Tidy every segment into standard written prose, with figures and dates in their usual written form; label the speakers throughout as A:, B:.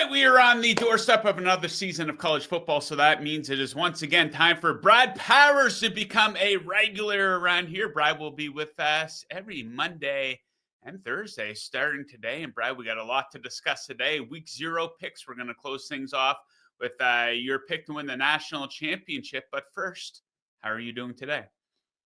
A: right, we are on the doorstep of another season of college football, so that means it is once again time for Brad Powers to become a regular around here. Brad will be with us every Monday and Thursday starting today. And Brad, we got a lot to discuss today. Week 0 picks. We're going to close things off with your pick to win the national championship. But first, how are you doing today?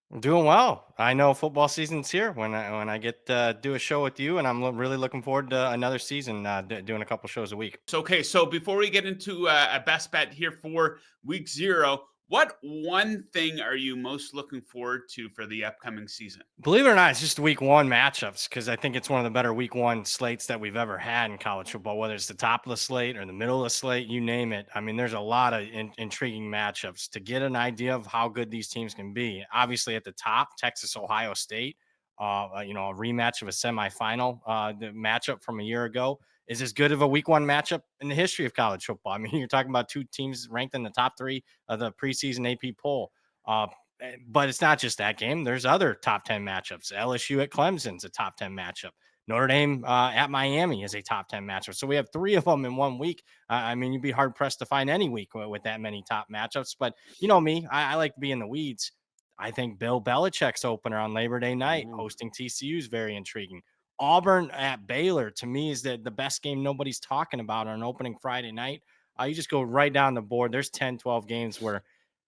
B: I'm doing well. I know football season's here when I get to do a show with you, and I'm really looking forward to another season, doing a couple shows a week.
A: So, okay, so before we get into a best bet here for week 0, what one thing are you most looking forward to for the upcoming season?
B: Believe it or not, it's just week one matchups because I think it's one of the better week one slates that we've ever had in college football. Whether it's the top of the slate or the middle of the slate, you name it. I mean, there's a lot of intriguing matchups to get an idea of how good these teams can be. Obviously, at the top, Texas Ohio State. A rematch of a semifinal, the matchup from a year ago is as good of a week one matchup in the history of college football. I mean, you're talking about two teams ranked in the top 3 of the preseason AP poll. But it's not just that game. There's other top 10 matchups. LSU at Clemson's a top 10 matchup. Notre Dame at Miami is a top 10 matchup. So we have 3 of them in 1 week. I mean, you'd be hard pressed to find any week with that many top matchups. But you know me, I like to be in the weeds. I think Bill Belichick's opener on Labor Day night
A: Ooh.
B: hosting TCU is very intriguing. Auburn at Baylor to me is the best game nobody's talking about on opening Friday night. You just go right down the board. There's 10, 12 games where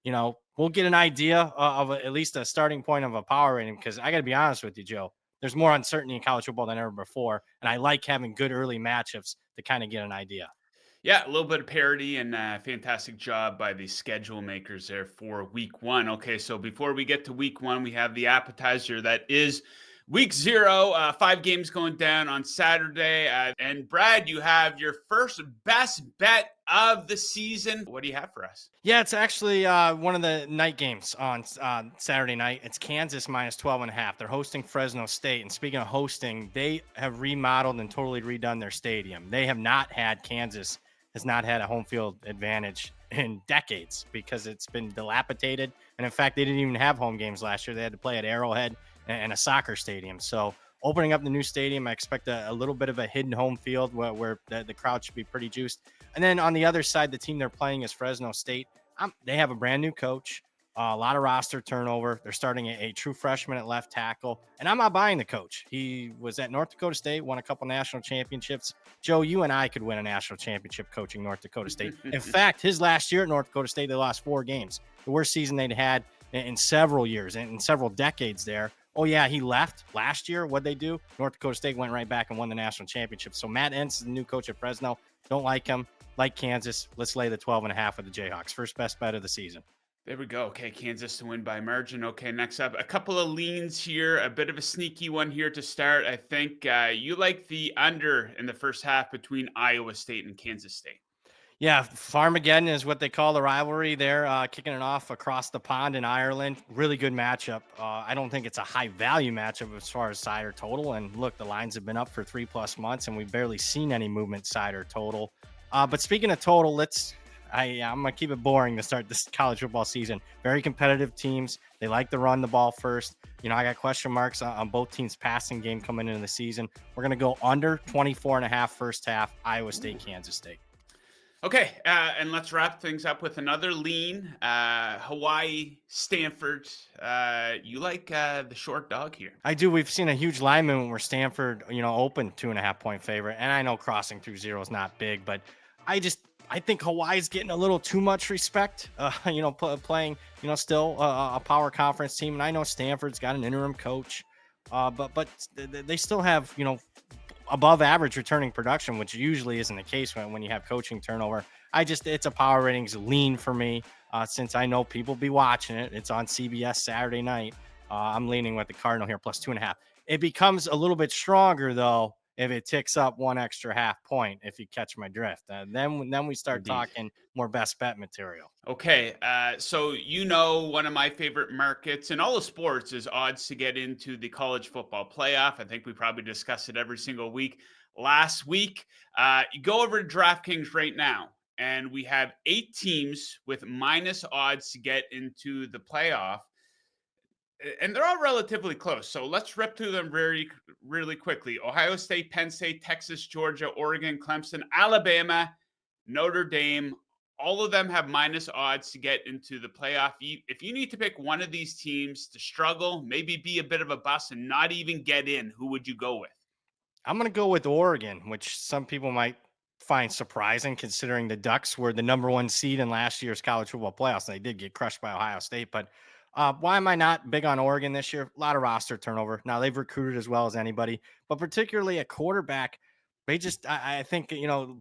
B: we'll get an idea of at least a starting point of a power rating. Because I got to be honest with you, Joe, there's more uncertainty in college football than ever before, and I like having good early matchups to kind of get an idea.
A: Yeah, a little bit of parody and fantastic job by the schedule makers there for week 1. Okay, so before we get to week 1, we have the appetizer that is week 0. 5 games going down on Saturday. And Brad, you have your first best bet of the season. What do you have for us?
B: Yeah, it's actually one of the night games on Saturday night. It's Kansas minus 12 and a half. They're hosting Fresno State. And speaking of hosting, they have remodeled and totally redone their stadium. They have not had Kansas has not had a home field advantage in decades because it's been dilapidated. And in fact, they didn't even have home games last year. They had to play at Arrowhead and a soccer stadium. So opening up the new stadium, I expect a little bit of a hidden home field where the crowd should be pretty juiced. And then on the other side, the team they're playing is Fresno State. They have a brand new coach, a lot of roster turnover. They're starting a true freshman at left tackle, and I'm not buying the coach. He was at North Dakota State, won a couple national championships. Joe, you and I could win a national championship coaching North Dakota State. In fact, his last year at North Dakota State, they lost 4 games, the worst season they'd had in several years and in several decades there. Oh, yeah, he left last year. What'd they do? North Dakota State went right back and won the national championship. So Matt Entz is the new coach at Fresno. Don't like him. Like Kansas, let's lay the 12 and a half with the Jayhawks. First best bet of the season.
A: There we go. Okay, Kansas to win by margin. Okay, next up, a couple of leans here, a bit of a sneaky one here to start. I think you like the under in the first half between Iowa State and Kansas State.
B: Yeah, Farmageddon is what they call the rivalry there, kicking it off across the pond in Ireland. Really good matchup. I don't think it's a high value matchup as far as side or total. And look, the lines have been up for 3+ months, and we've barely seen any movement side or total. But speaking of total, I'm gonna keep it boring to start this college football season. Very competitive teams. They like to run the ball first. I got question marks on both teams' passing game coming into the season. We're gonna go under 24 and a half first half. Iowa State, Kansas State.
A: Okay, and let's wrap things up with another lean. Hawaii, Stanford. You like the short dog here?
B: I do. We've seen a huge line movement where Stanford, open 2.5 point favorite. And I know crossing through 0 is not big, but I think Hawaii's getting a little too much respect. Playing, still a power conference team. And I know Stanford's got an interim coach, but they still have, above average returning production, which usually isn't the case when you have coaching turnover. It's a power ratings lean for me, since I know people be watching it. It's on CBS Saturday night. I'm leaning with the Cardinal here plus 2.5. It becomes a little bit stronger though if it ticks up 1 extra half point. If you catch my drift, then we start
A: Indeed.
B: talking more best bet material.
A: Okay, so one of my favorite markets in all of sports is odds to get into the college football playoff. I think we probably discuss it every single week. Last week, you go over to DraftKings right now, and we have 8 teams with minus odds to get into the playoff. And they're all relatively close. So let's rip through them really quickly. Ohio State, Penn State, Texas, Georgia, Oregon, Clemson, Alabama, Notre Dame. All of them have minus odds to get into the playoff. If you need to pick one of these teams to struggle, maybe be a bit of a bust and not even get in, who would you go with?
B: I'm going to go with Oregon, which some people might find surprising considering the Ducks were the number one seed in last year's college football playoffs. They did get crushed by Ohio State, but why am I not big on Oregon this year? A lot of roster turnover. Now they've recruited as well as anybody, but particularly at quarterback, they just, I think,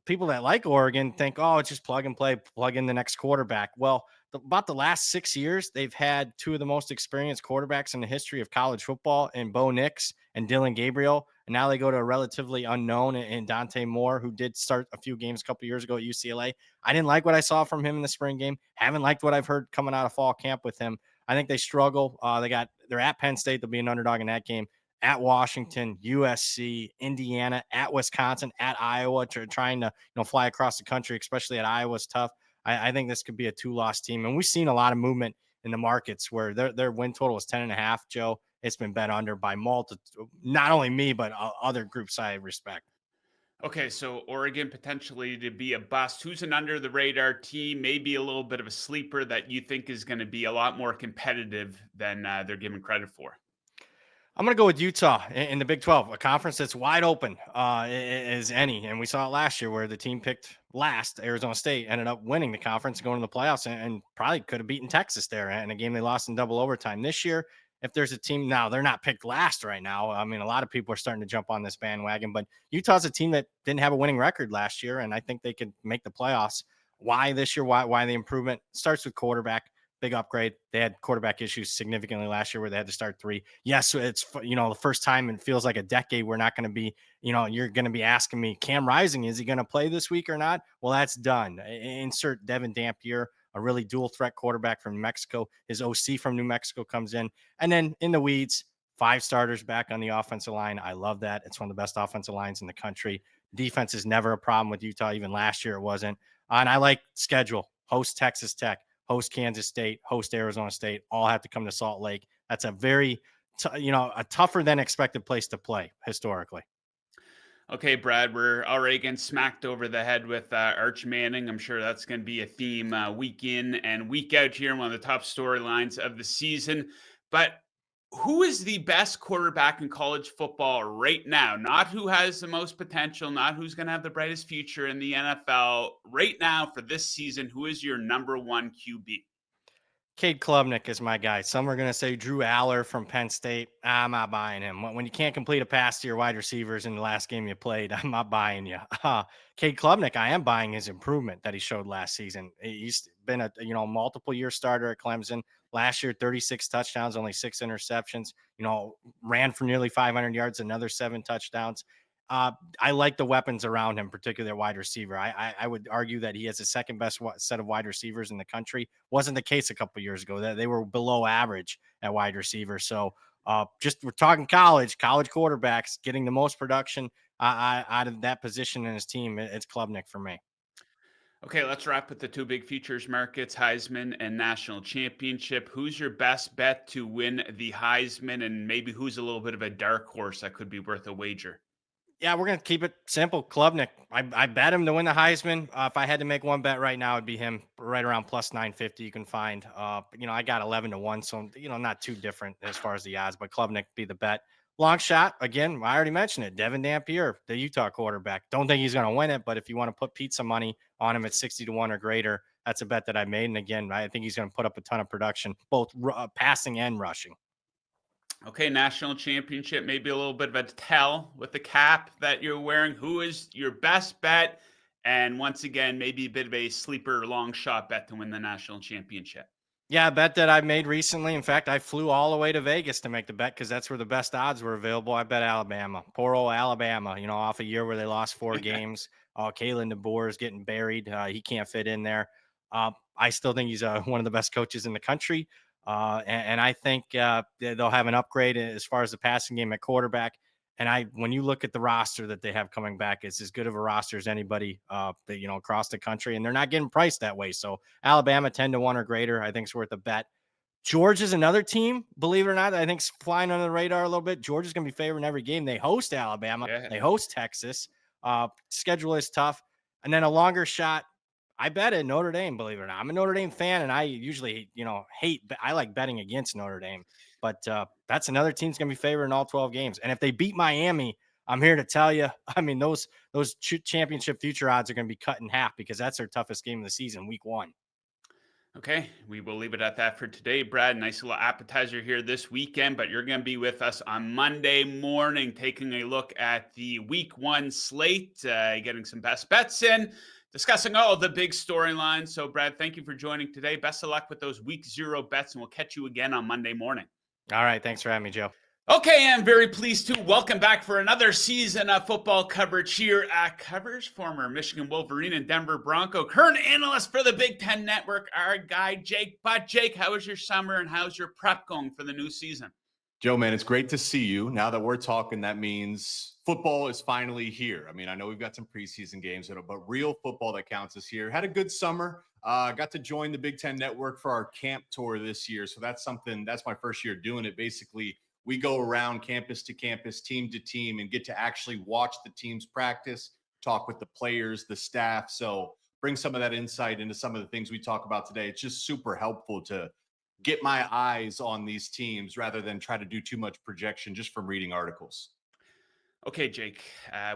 B: people that like Oregon think, oh, it's just plug and play, plug in the next quarterback. Well, about the last 6 years, they've had two of the most experienced quarterbacks in the history of college football in Bo Nix and Dylan Gabriel. And now they go to a relatively unknown in Dante Moore, who did start a few games a couple years ago at UCLA. I didn't like what I saw from him in the spring game. Haven't liked what I've heard coming out of fall camp with him. I think they struggle. They're at Penn State. They'll be an underdog in that game. At Washington, USC, Indiana, at Wisconsin, at Iowa, trying to fly across the country, especially at Iowa's tough. I think this could be a 2-loss team, and we've seen a lot of movement in the markets where their win total is 10.5. Joe, it's been bet under by not only me, but other groups I respect.
A: Okay, so Oregon potentially to be a bust. Who's an under the radar team? Maybe a little bit of a sleeper that you think is going to be a lot more competitive than they're given credit for.
B: I'm going to go with Utah in the Big 12, a conference that's wide open as any. And we saw it last year where the team picked last, Arizona State, ended up winning the conference, going to the playoffs, and probably could have beaten Texas there in a game they lost in double overtime. This year, if there's a team now, they're not picked last right now. I mean, a lot of people are starting to jump on this bandwagon, but Utah's a team that didn't have a winning record last year, and I think they could make the playoffs. Why this year? Why the improvement? Starts with quarterback. Big upgrade. They had quarterback issues significantly last year where they had to start 3. Yes, it's the first time it feels like a decade. We're not going to be, you're going to be asking me, Cam Rising, is he going to play this week or not? Well, that's done. Insert Devin Dampier, a really dual threat quarterback from New Mexico. His OC from New Mexico comes in, and then in the weeds, 5 starters back on the offensive line. I love that. It's one of the best offensive lines in the country. Defense is never a problem with Utah. Even last year it wasn't. And I like schedule. Host Texas Tech, host Kansas State, host Arizona State, all have to come to Salt Lake. That's a very, a tougher than expected place to play historically.
A: Okay, Brad, we're already getting smacked over the head with Arch Manning. I'm sure that's going to be a theme week in and week out here, one of the top storylines of the season. But who is the best quarterback in college football right now? Not who has the most potential, not who's going to have the brightest future in the NFL. Right now for this season, who is your number one QB?
B: Cade Klubnik is my guy. Some are going to say Drew Aller from Penn State. I'm not buying him. When you can't complete a pass to your wide receivers in the last game you played, I'm not buying you. Cade Klubnik, I am buying his improvement that he showed last season. He's been a multiple year starter at Clemson. Last year, 36 touchdowns, only 6 interceptions. Ran for nearly 500 yards, another 7 touchdowns. I like the weapons around him, particularly wide receiver. I would argue that he has the second best set of wide receivers in the country. Wasn't the case a couple years ago. That they were below average at wide receiver. So just we're talking college quarterbacks getting the most production out of that position in his team. It's Klubnik for me.
A: Okay, let's wrap with the two big futures markets, Heisman and National Championship. Who's your best bet to win the Heisman, and maybe who's a little bit of a dark horse that could be worth a wager?
B: Yeah, we're gonna keep it simple. Klubnik. I bet him to win the Heisman. If I had to make one bet right now, it'd be him. Right around plus 950. You can find. I got 11-1, so not too different as far as the odds. But Klubnik be the bet. Long shot again. I already mentioned it. Devin Dampier, the Utah quarterback. Don't think he's gonna win it, but if you want to put pizza money on him at 60-1 or greater, that's a bet that I made. And again, I think he's gonna put up a ton of production, both passing and rushing.
A: Okay, national championship, maybe a little bit of a tell with the cap that you're wearing. Who is your best bet? And once again, maybe a bit of a sleeper long shot bet to win the national championship.
B: Yeah, a bet that I made recently. In fact, I flew all the way to Vegas to make the bet because that's where the best odds were available. I bet Alabama. Poor old Alabama, off a year where they lost 4 games. Kalen DeBoer is getting buried. He can't fit in there. I still think he's one of the best coaches in the country. And I think they'll have an upgrade as far as the passing game at quarterback. And when you look at the roster that they have coming back, it's as good of a roster as anybody across the country, and they're not getting priced that way. So Alabama 10-1 or greater, I think it's worth a bet. Georgia's another team, believe it or not, that I think's flying under the radar a little bit. Georgia's going to be favored in every game. They host Alabama.
A: Yeah.
B: They host Texas. Schedule is tough. And then a longer shot, I bet at Notre Dame, believe it or not. I'm a Notre Dame fan, and I usually, I like betting against Notre Dame. But that's another team's going to be favored in all 12 games. And if they beat Miami, I'm here to tell you, I mean, those championship future odds are going to be cut in half because that's their toughest game of the season, week 1.
A: Okay, we will leave it at that for today, Brad. Nice little appetizer here this weekend, but you're going to be with us on Monday morning, taking a look at the week 1 slate, getting some best bets in, discussing all of the big storylines. So, Brad, thank you for joining today. Best of luck with those week 0 bets, and we'll catch you again on Monday morning.
B: All right. Thanks for having me, Joe.
A: Okay, I'm very pleased to welcome back for another season of football coverage here at Covers, former Michigan Wolverine and Denver Bronco, current analyst for the Big Ten Network, our guy, Jake. But Jake, how was your summer and how's your prep going for the new season?
C: Joe, man, it's great to see you. Now that we're talking, that means football is finally here. I mean, I know we've got some preseason games, but real football that counts is here. Had a good summer. Got to join the Big Ten Network for our camp tour this year. So that's my first year doing it. Basically, we go around campus to campus, team to team, and get to actually watch the teams practice, talk with the players, the staff. So bring some of that insight into some of the things we talk about today. It's just super helpful to get my eyes on these teams rather than try to do too much projection just from reading articles.
A: Okay, Jake,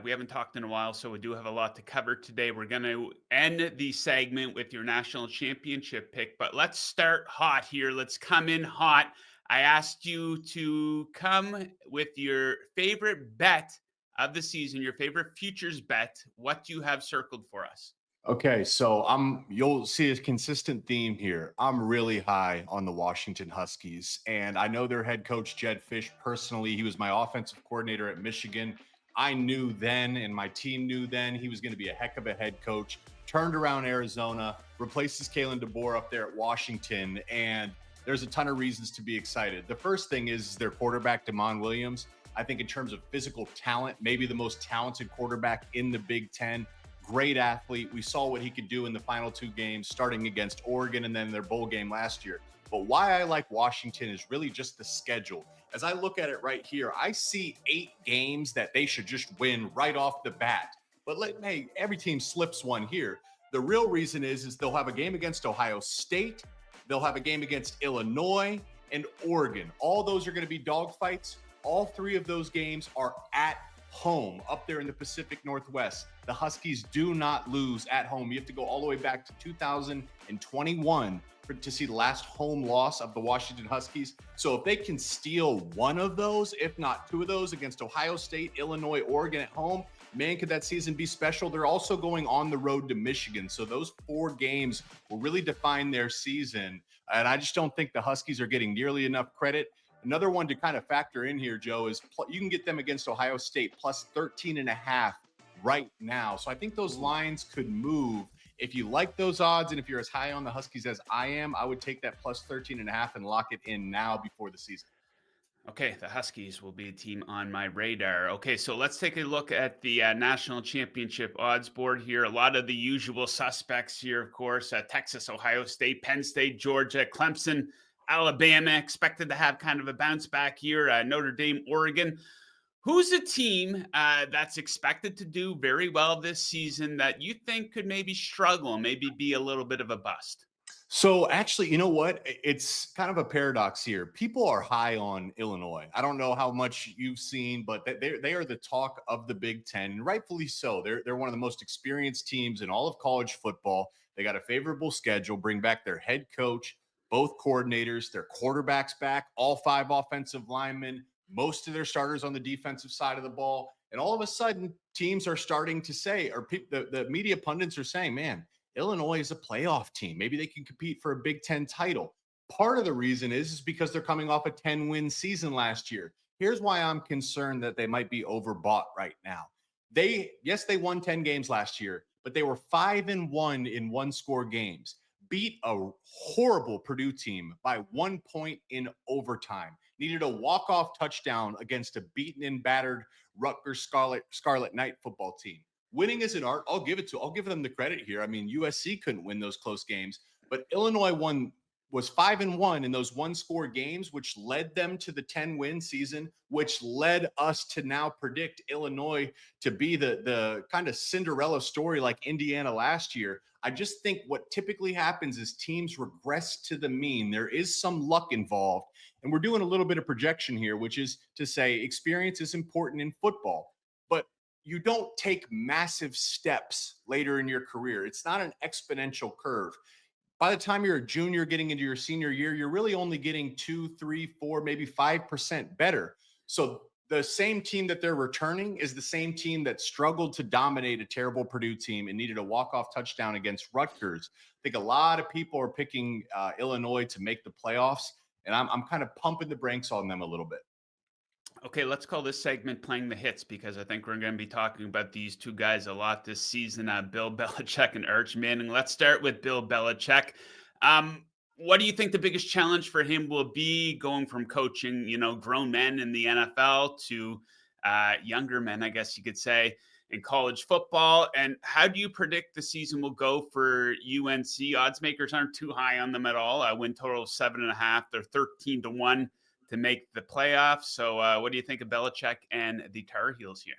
A: we haven't talked in a while, so we do have a lot to cover today. We're going to end the segment with your national championship pick, but let's start hot here. Let's come in hot. I asked you to come with your favorite bet of the season, your favorite futures bet. What do you have circled for us?
C: Okay, so you'll see a consistent theme here. I'm really high on the Washington Huskies, and I know their head coach, Jed Fish, personally. He was my offensive coordinator at Michigan. I knew then, and my team knew then, he was going to be a heck of a head coach. Turned around Arizona, replaces Kalen DeBoer up there at Washington, and there's a ton of reasons to be excited. The first thing is their quarterback, Damon Williams. I think in terms of physical talent, maybe the most talented quarterback in the Big Ten. Great athlete. We saw what he could do in the final 2 games, starting against Oregon and then their bowl game last year. But why I like Washington is really just the schedule. As I look at it right here, I see 8 games that they should just win right off the bat. But hey, every team slips one here. The real reason is they'll have a game against Ohio State. They'll have a game against Illinois and Oregon. All those are going to be dogfights. All 3 of those games are at home up there in the Pacific Northwest. The Huskies do not lose at home. You have to go all the way back to 2021 to see the last home loss of the Washington Huskies. So if they can steal one of those, if not 2 of those against Ohio State, Illinois, Oregon at home, man, could that season be special. They're also going on the road to Michigan. So those 4 games will really define their season. And I just don't think the Huskies are getting nearly enough credit. Another one to kind of factor in here, Joe, is you can get them against Ohio State plus 13.5 right now. So I think those lines could move. If you like those odds and if you're as high on the Huskies as I am, I would take that plus 13.5 and lock it in now before the season.
A: Okay, the Huskies will be a team on my radar. Okay, so let's take a look at the national championship odds board here. A lot of the usual suspects here, of course, Texas, Ohio State, Penn State, Georgia, Clemson, Alabama, expected to have kind of a bounce back here, Notre Dame, Oregon. Who's a team that's expected to do very well this season that you think could maybe struggle, maybe be a little bit of a bust?
C: So actually, you know what? It's kind of a paradox here. People are high on Illinois. I don't know how much you've seen, but they are the talk of the Big Ten, and rightfully so. They're one of the most experienced teams in all of college football. They got a favorable schedule, bring back their head coach, both coordinators, their quarterbacks back, all 5 offensive linemen, most of their starters on the defensive side of the ball. And all of a sudden, teams are starting to say, or the media pundits are saying, man, Illinois is a playoff team. Maybe they can compete for a Big Ten title. Part of the reason is because they're coming off a 10-win season last year. Here's why I'm concerned that they might be overbought right now. They won 10 games last year, but they were 5-1 in 1-score games. Beat a horrible Purdue team by 1 point in overtime. Needed a walk-off touchdown against a beaten and battered Rutgers Scarlet Knight football team. Winning is an art. I'll give them the credit here. I mean, USC couldn't win those close games, but Illinois won was 5-1 in those one-score games, which led them to the 10-win season, which led us to now predict Illinois to be the kind of Cinderella story like Indiana last year. I just think what typically happens is teams regress to the mean. There is some luck involved, and we're doing a little bit of projection here, which is to say experience is important in football, but you don't take massive steps later in your career. It's not an exponential curve. By the time you're a junior getting into your senior year, you're really only getting 2, 3, 4, maybe 5% better. So the same team that they're returning is the same team that struggled to dominate a terrible Purdue team and needed a walk-off touchdown against Rutgers. I think a lot of people are picking Illinois to make the playoffs, and I'm kind of pumping the brakes on them a little bit.
A: Okay, let's call this segment Playing the Hits, because I think we're going to be talking about these two guys a lot this season, Bill Belichick and Arch Manning. Let's start with Bill Belichick. What do you think the biggest challenge for him will be, going from coaching, grown men in the NFL to younger men, I guess you could say, in college football? And how do you predict the season will go for UNC? Odds makers aren't too high on them at all. Win total of 7.5. They're 13-1 to make the playoffs. So what do you think of Belichick and the Tar Heels here?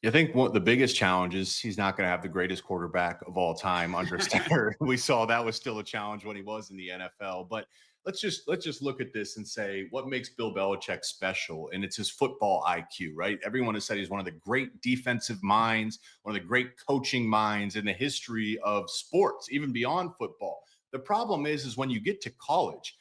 C: I think the biggest challenge is he's not going to have the greatest quarterback of all time under center. We saw that was still a challenge when he was in the NFL. But let's just look at this and say what makes Bill Belichick special, and it's his football IQ, right? Everyone has said he's one of the great defensive minds, one of the great coaching minds in the history of sports, even beyond football. The problem is when you get to college,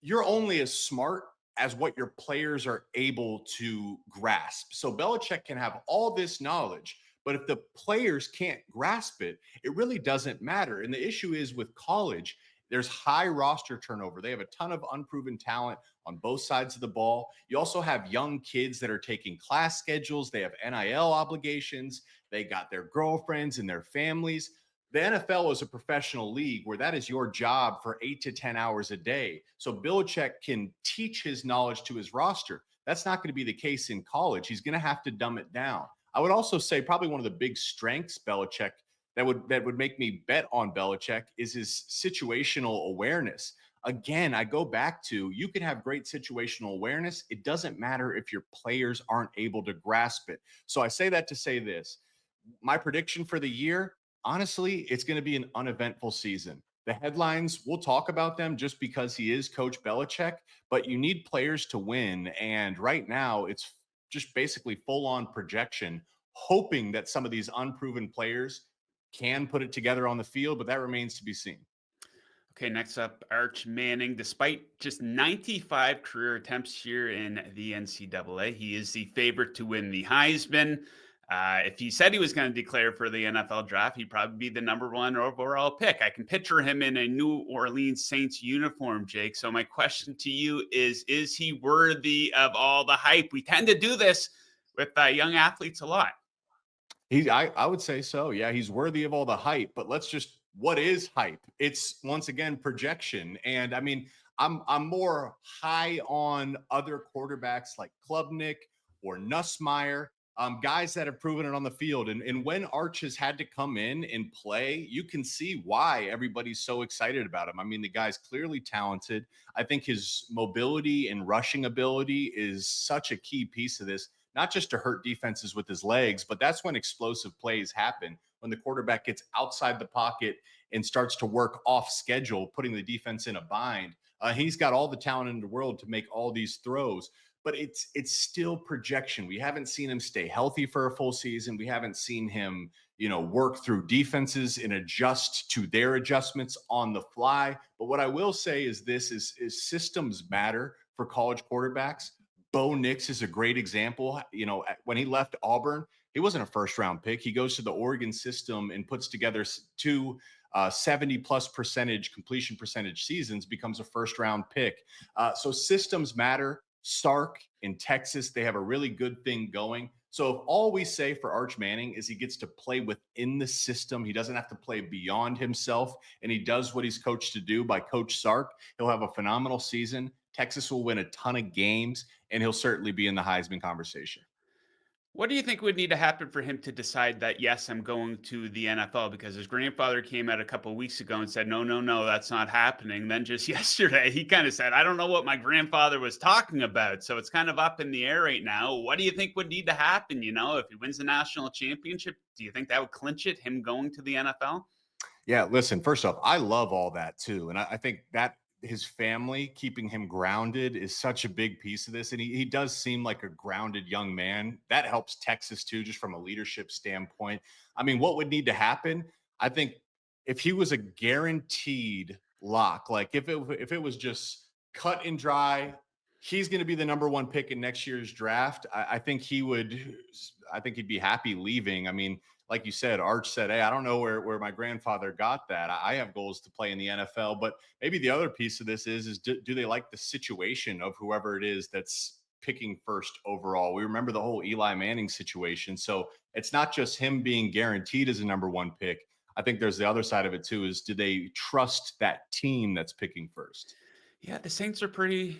C: you're only as smart as what your players are able to grasp. So Belichick can have all this knowledge, but if the players can't grasp it, it really doesn't matter. And the issue is with college, there's high roster turnover. They have a ton of unproven talent on both sides of the ball. You also have young kids that are taking class schedules. They have NIL obligations. They got their girlfriends and their families. The NFL is a professional league where that is your job for 8 to 10 hours a day. So Belichick can teach his knowledge to his roster. That's not going to be the case in college. He's going to have to dumb it down. I would also say probably one of the big strengths Belichick that would make me bet on Belichick is his situational awareness. Again, I go back to, you can have great situational awareness. It doesn't matter if your players aren't able to grasp it. So I say that to say this. My prediction for the year, honestly, it's going to be an uneventful season. The headlines, we'll talk about them just because he is Coach Belichick, but you need players to win. And right now, it's just basically full-on projection, hoping that some of these unproven players can put it together on the field, but that remains to be seen.
A: Okay, next up, Arch Manning. Despite just 95 career attempts here in the NCAA, he is the favorite to win the Heisman. If he said he was going to declare for the NFL draft, he'd probably be the number 1 overall pick. I can picture him in a New Orleans Saints uniform, Jake. So my question to you is he worthy of all the hype? We tend to do this with young athletes a lot.
C: I would say so. Yeah, he's worthy of all the hype, but what is hype? It's once again projection. And I mean, I'm more high on other quarterbacks like Klubnik or Nussmeier, guys that have proven it on the field. And when Arch has had to come in and play, you can see why everybody's so excited about him. I mean, the guy's clearly talented. I think his mobility and rushing ability is such a key piece of this, not just to hurt defenses with his legs, but that's when explosive plays happen, when the quarterback gets outside the pocket and starts to work off schedule, putting the defense in a bind. He's got all the talent in the world to make all these throws, but it's still projection. We haven't seen him stay healthy for a full season. We haven't seen him, work through defenses and adjust to their adjustments on the fly. But what I will say is this is systems matter for college quarterbacks. Bo Nix is a great example. When he left Auburn, he wasn't a first-round pick. He goes to the Oregon system and puts together two 70+% completion percentage seasons, becomes a first-round pick. So systems matter. Sark in Texas, they have a really good thing going. So if all we say for Arch Manning is he gets to play within the system, he doesn't have to play beyond himself, and he does what he's coached to do by Coach Sark, he'll have a phenomenal season. Texas will win a ton of games, and he'll certainly be in the Heisman conversation.
A: What do you think would need to happen for him to decide that, yes, I'm going to the NFL? Because his grandfather came out a couple of weeks ago and said, no, no, no, that's not happening. Then just yesterday, he kind of said, I don't know what my grandfather was talking about. So it's kind of up in the air right now. What do you think would need to happen? If he wins the national championship, do you think that would clinch it, him going to the NFL?
C: Yeah, listen, first off, I love all that too. And I think that his family keeping him grounded is such a big piece of this. And he does seem like a grounded young man. That helps Texas too, just from a leadership standpoint. I mean, what would need to happen? I think if he was a guaranteed lock, like if it was just cut and dry, he's going to be the number one pick in next year's draft. I think he would. I think he'd be happy leaving. I mean, like you said, Arch said, hey, I don't know where my grandfather got that. I have goals to play in the NFL. But maybe the other piece of this is do they like the situation of whoever it is that's picking first overall? We remember the whole Eli Manning situation. So it's not just him being guaranteed as a number one pick. I think there's the other side of it too, is do they trust that team that's picking first?
A: Yeah, the Saints are pretty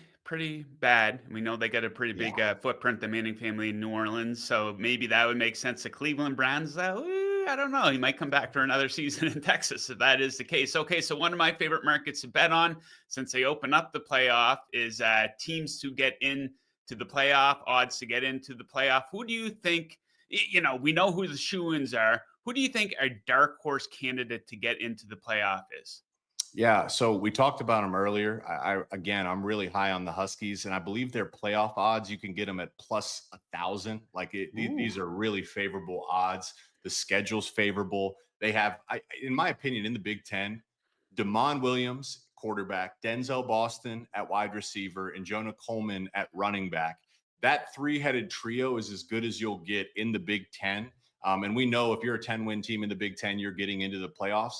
A: bad. We know they got a pretty
C: Yeah.
A: big footprint, the Manning family in New Orleans. So maybe that would make sense. The Cleveland Browns, though, I don't know. He might come back for another season in Texas if that is the case. Okay, so one of my favorite markets to bet on since they open up the playoff is teams to get into the playoff, odds to get into the playoff. Who do you think? We know who the shoo-ins are. Who do you think a dark horse candidate to get into the playoff is?
C: Yeah, so we talked about them earlier. Again, I'm really high on the Huskies, and I believe their playoff odds you can get them at plus 1,000. Like
A: Ooh.
C: these are really favorable odds. The schedule's favorable. They have, in my opinion, in the Big Ten, Damon Williams, quarterback, Denzel Boston at wide receiver, and Jonah Coleman at running back. That three-headed trio is as good as you'll get in the Big Ten. And we know if you're a 10-win team in the Big Ten, you're getting into the playoffs.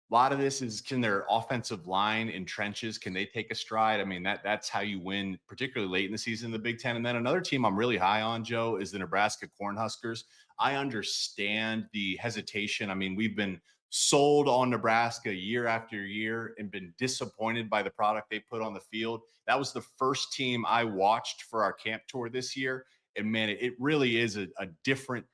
C: A lot of this is, can their offensive line in trenches, can they take a stride? I mean, that's how you win, particularly late in the season in the Big Ten. And then another team I'm really high on, Joe, is the Nebraska Cornhuskers. I understand the hesitation. I mean, we've been sold on Nebraska year after year and been disappointed by the product they put on the field. That was the first team I watched for our camp tour this year. And man, it really is a different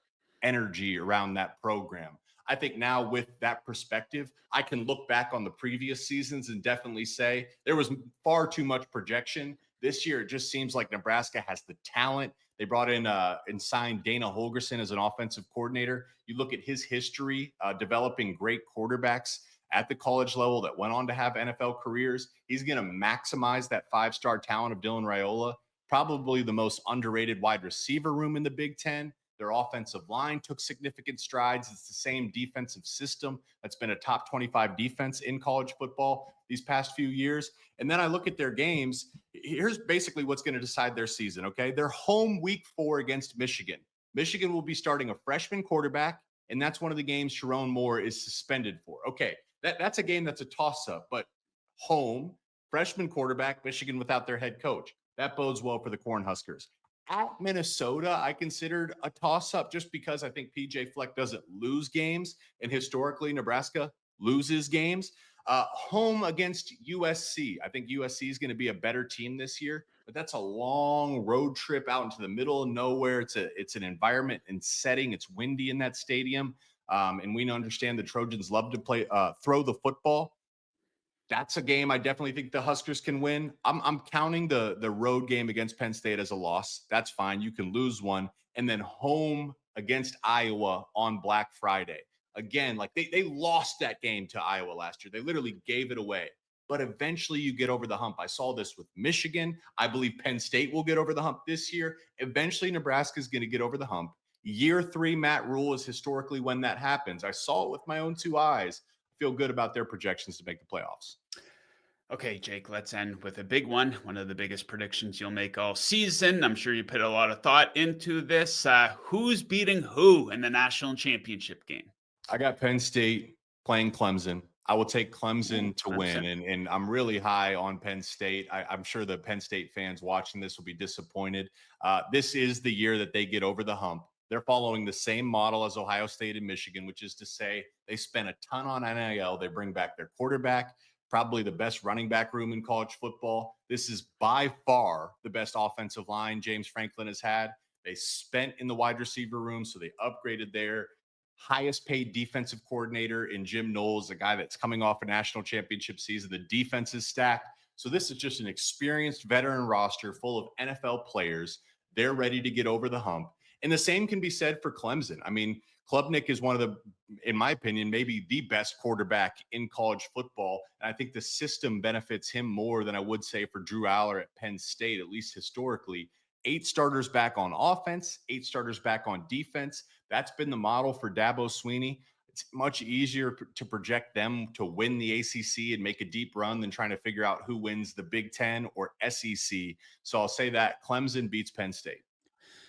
C: energy around that program. I think now with that perspective, I can look back on the previous seasons and definitely say there was far too much projection. This year, it just seems like Nebraska has the talent. They brought in and signed Dana Holgerson as an offensive coordinator. You look at his history developing great quarterbacks at the college level that went on to have NFL careers. He's going to maximize that five-star talent of Dylan Raiola, probably the most underrated wide receiver room in the Big Ten. Their offensive line took significant strides. It's the same defensive system that's been a top 25 defense in college football these past few years. And then I look at their games. Here's basically what's going to decide their season, okay? They're home week 4 against Michigan. Michigan will be starting a freshman quarterback, and that's one of the games Sharon Moore is suspended for. Okay, that's a game that's a toss-up, but home, freshman quarterback, Michigan without their head coach. That bodes well for the Cornhuskers. At Minnesota, I considered a toss-up just because I think PJ Fleck doesn't lose games, and historically Nebraska loses games. Home against USC. I think USC is going to be a better team this year, but that's a long road trip out into the middle of nowhere. It's an environment and setting. It's windy in that stadium, and we understand the Trojans love to throw the football. That's a game I definitely think the Huskers can win. I'm counting the road game against Penn State as a loss. That's fine. You can lose one. And then home against Iowa on Black Friday. Again, like they lost that game to Iowa last year. They literally gave it away. But eventually you get over the hump. I saw this with Michigan. I believe Penn State will get over the hump this year. Eventually Nebraska is going to get over the hump. Year 3 Matt Rule is historically when that happens. I saw it with my own 2 eyes. Feel good about their projections to make the playoffs.
A: Okay, Jake, let's end with a big one of the biggest predictions you'll make all season. I'm sure you put a lot of thought into this. Who's beating who in the national championship game?
C: I got Penn State playing Clemson. I will take
A: Ooh,
C: Clemson to win,
A: Clemson.
C: and I'm really high on Penn State. I'm sure the Penn State fans watching this will be disappointed. This is the year that they get over the hump. They're following the same model as Ohio State and Michigan, which is to say they spend a ton on NIL. They bring back their quarterback, probably the best running back room in college football. This is by far the best offensive line James Franklin has had. They spent in the wide receiver room, so they upgraded their highest paid defensive coordinator in Jim Knowles, a guy that's coming off a national championship season. The defense is stacked. So this is just an experienced veteran roster full of NFL players. They're ready to get over the hump. And the same can be said for Clemson. I mean, Klubnik is one of the, in my opinion, maybe the best quarterback in college football. And I think the system benefits him more than I would say for Drew Aller at Penn State, at least historically. 8 starters back on offense, 8 starters back on defense. That's been the model for Dabo Swinney. It's much easier to project them to win the ACC and make a deep run than trying to figure out who wins the Big Ten or SEC. So I'll say that Clemson beats Penn State.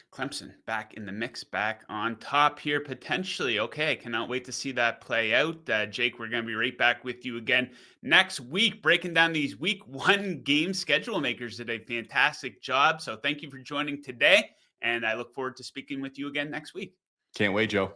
A: Clemson back in the mix, back on top here potentially. Okay, I cannot wait to see that play out. Jake, we're going to be right back with you again next week, breaking down these week 1 game schedule makers. Did a fantastic job. So thank you for joining today, and I look forward to speaking with you again next week.
C: Can't wait, Joe.